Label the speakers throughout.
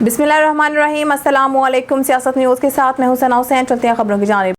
Speaker 1: बिस्मिल्लाहिर्रहमानिर्रहीम। अस्सलामुअलैकुम। सियासत न्यूज़ के साथ मैं हुसैन हुसैन। चलते हैं खबरों की जानिब।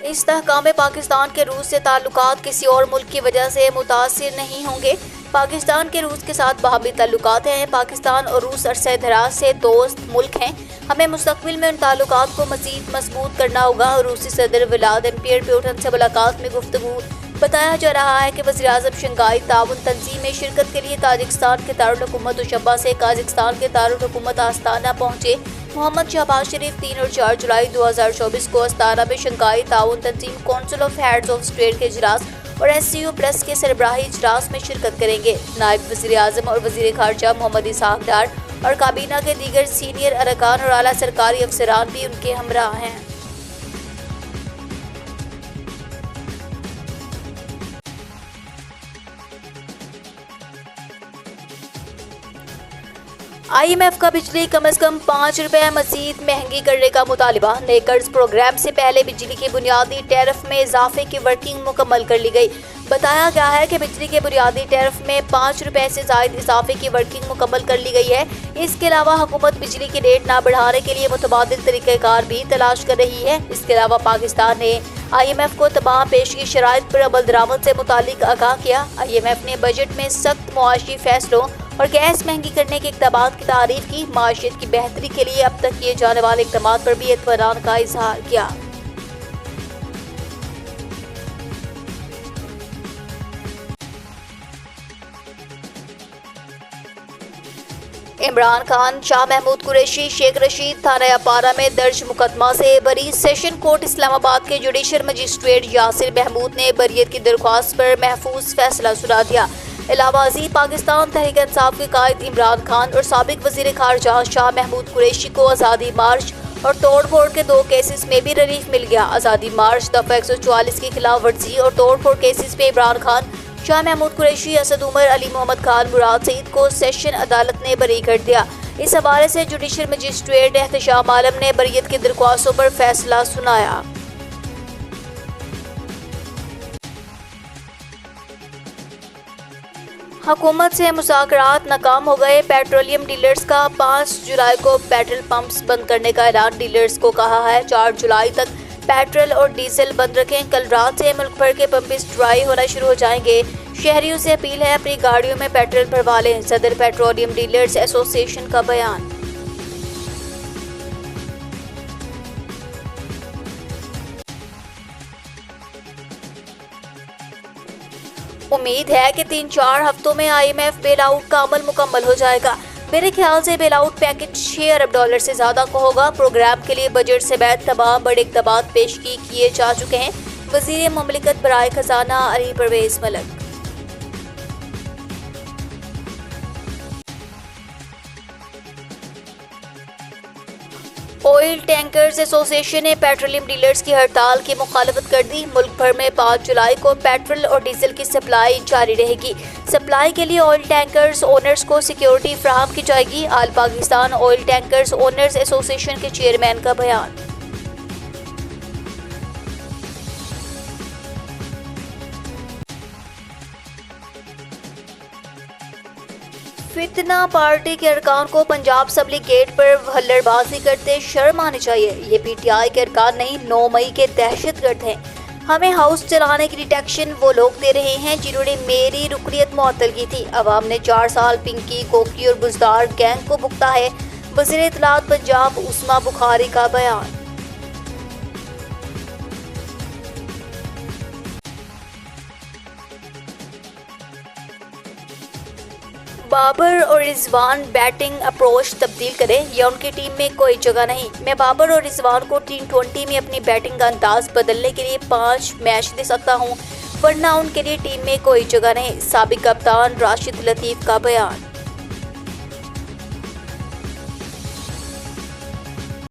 Speaker 2: इस्तेहकाम पाकिस्तान के रूस से ताल्लुकात किसी और मुल्क की वजह से मुतासिर नहीं होंगे। पाकिस्तान के रूस के साथ बाहमी ताल्लुकात हैं। पाकिस्तान और रूस अरसे दराज से दोस्त मुल्क हैं। हमें मुस्तकबिल में उन ताल्लुकात को मज़ीद मजबूत करना होगा। रूसी सदर व्लादिमीर पुतिन से मुलाकात में गुफ्तगू। बताया जा रहा है कि वज़ीर-ए-आज़म शंघाई ताउन तंजीम में शिरकत के लिए ताजिकिस्तान के दारुल हुकूमत दुशंबा से काज़ाकिस्तान के दारुल हुकूमत आस्ताना पहुँचे। मोहम्मद शहबाज शरीफ 3 और 4 जुलाई 2024 को अस्ताना में शंघाई ताउन तंजीम council of heads of state के इजलास और SCO प्लस के सरबराही इजलास में शिरकत करेंगे। नायब वज़ीर-ए-आज़म और वज़ीर खारजा मोहम्मद इसहाक डार और काबीना के दीगर सीनियर अरकान और आला सरकारी अफसरान भी उनके हमरा हैं। IMF का बिजली कम से कम 5 रुपये मजीद महंगी करने का मुतालिबा। नए कर्ज प्रोग्राम से पहले बिजली के बुनियादी टैरिफ में इजाफे की वर्किंग मुकम्मल कर ली गई। बताया गया है कि बिजली के बुनियादी टैरिफ में 5 रुपये से ज़ायद इजाफे की वर्किंग मुकम्मल कर ली गई है। इसके अलावा हुकूमत बिजली के रेट ना बढ़ाने के लिए मुतबादिल तरीक़ेकार भी तलाश कर रही है। इसके अलावा पाकिस्तान ने IMF को तमाम पेशगी शराइत पर अमल दरामद से मुतालिक आगाह किया। IMF ने बजट में सख्त मुआशी फैसलों और गैस महंगी करने के इक़दाम की तारीफ की। माशियत की बेहतरी के लिए अब तक किए जाने वाले इक़दाम पर भी इत्मीनान का इजहार किया। इमरान खान, शाह महमूद कुरैशी, शेख रशीद थाना अपारा में दर्ज मुकदमा से बरी। सेशन कोर्ट इस्लामाबाद के जुडिशल मजिस्ट्रेट यासिर महमूद ने बरियत की दरख्वास्त पर महफूज फैसला सुना दिया। इलाहाबादी पाकिस्तान तहरीक इंसाफ के कायद इमरान खान और साबिक वजीर खारजा शाह महमूद कुरैशी को आज़ादी मार्च और तोड़ फोड़ के 2 केसेस में भी रिलीफ मिल गया। आज़ादी मार्च दफ़ा 144 की खिलाफ वर्जी और तोड़ फोड़ केसेस में इमरान खान, शाह महमूद कुरैशी, असद उमर, अली मोहम्मद खान, मुराद सईद को सेशन अदालत ने बरी कर दिया। इस हवाले से जुडिशल मजिस्ट्रेट एहतशाम आलम ने बरियत की दरख्वास्तों पर फैसला सुनाया। हुकूमत से मुज़ाकरात नाकाम हो गए। पेट्रोलियम डीलर्स का 5 जुलाई को पेट्रोल पंप्स बंद करने का ऐलान। डीलर्स को कहा है 4 जुलाई तक पेट्रोल और डीजल बंद रखें। कल रात से मुल्क भर के पंप्स ड्राई होना शुरू हो जाएंगे। शहरियों से अपील है अपनी गाड़ियों में पेट्रोल भरवा लें। सदर पेट्रोलियम डीलर्स एसोसिएशन का बयान। उम्मीद है कि 3-4 हफ्तों में IMF बेल आउट का अमल मुकम्मल हो जाएगा। मेरे ख्याल से बेल आउट पैकेज $6 अरब से ज़्यादा का होगा। प्रोग्राम के लिए बजट से बैद तमाम बड़े इक़दाम पेश किए जा चुके हैं। वज़ीर मुमलिकत बराए खजाना Ali Parvez Malik. Oil tankers association ने पेट्रोलियम डीलर्स की हड़ताल की मुखालफत कर दी। मुल्क भर में 5 जुलाई को पेट्रोल और डीजल की सप्लाई जारी रहेगी। सप्लाई के लिए ऑयल टैंकर्स ओनर्स को सिक्योरिटी फराहम की जाएगी। All Pakistan oil tankers owners association के चेयरमैन का बयान। फितना पार्टी के अरकान को पंजाब असम्बली गेट पर हल्लड़बाजी करते शर्म आनी चाहिए। ये PTI के अरकान नहीं, 9 मई के दहशतगर्द हैं। हमें हाउस चलाने की डिटेक्शन वो लोग दे रहे हैं जिन्होंने मेरी रुकनियत मुअत्तल की थी। अवाम ने 4 साल पिंकी, कोकी और बुजदार गैंग को भुगता है। वज़ीर इत्तलात पंजाब उस्मा बुखारी का बयान। बाबर और रिजवान बैटिंग अप्रोच तब्दील करें या उनकी टीम में कोई जगह नहीं। मैं बाबर और रिजवान को T20 में अपनी बैटिंग का अंदाज बदलने के लिए 5 मैच दे सकता हूं, वरना उनके लिए टीम में कोई जगह नहीं। साबिक कप्तान राशिद लतीफ़ का बयान।